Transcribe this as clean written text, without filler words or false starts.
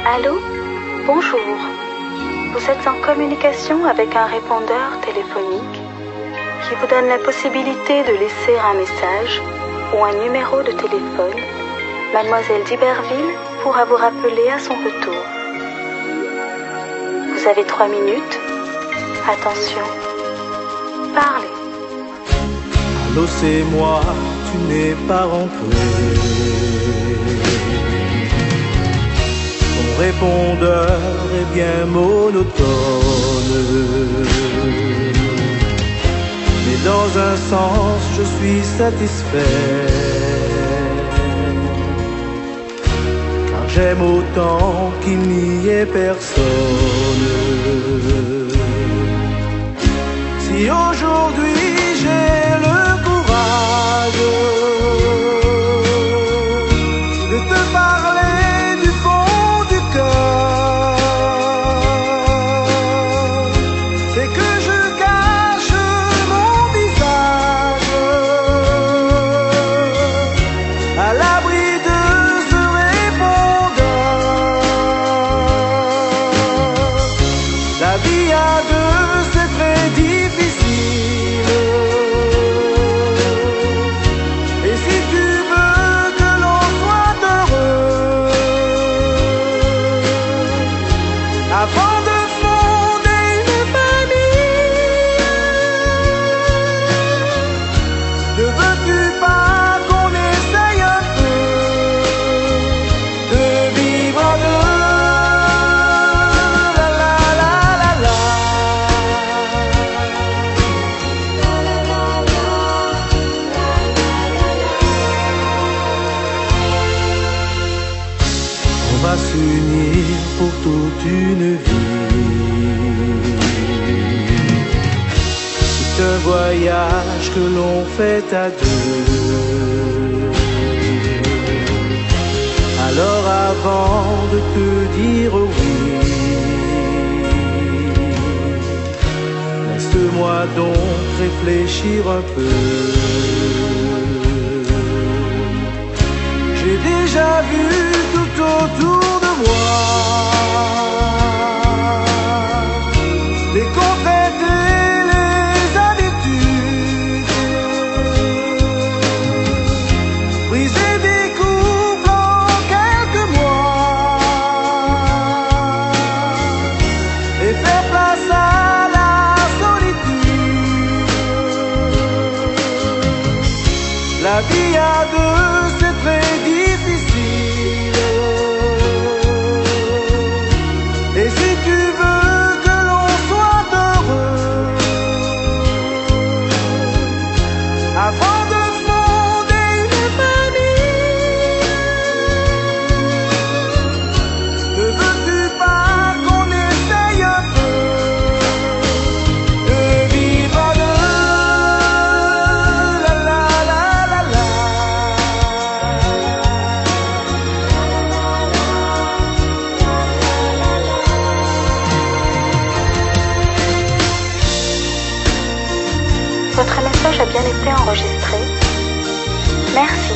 Allô? Bonjour. Vous êtes en communication avec un répondeur téléphonique qui vous donne la possibilité de laisser un message ou un numéro de téléphone. Mademoiselle d'Iberville pourra vous rappeler à son retour. Vous avez 3 minutes. Attention. Parlez. Allô, c'est moi, tu n'es pas rentré. Ton répondeur est bien monotone. Mais dans un sens, je suis satisfait. Car j'aime autant qu'il n'y ait personne. Si aujourd'hui j'ai le courage de te parler du fond du cœur, c'est que je cache mon visage à l'abri de ce répondeur. La vie à deux, c'est très difficile. Et si tu veux que l'on soit heureux, avant de fonder une famille, ne veux-tu pas qu'on essaye un peu de vivre à deux? La la la la la. On va s'unir pour toute une vie. C'est un voyage que l'on fait à deux. Alors avant de te dire oui, laisse-moi donc réfléchir un peu. J'ai déjà vu tout autour de moi les contraintes et les habitudes, briser des couples en quelques mois et faire place à la solitude. La vie à deux, c'est très difficile. Et si tu veux que l'on soit heureux, avant de fonder une famille, ne veux-tu pas qu'on essaye un peu de vivre à deux? La la la la la. Votre message a bien été enregistré. Merci.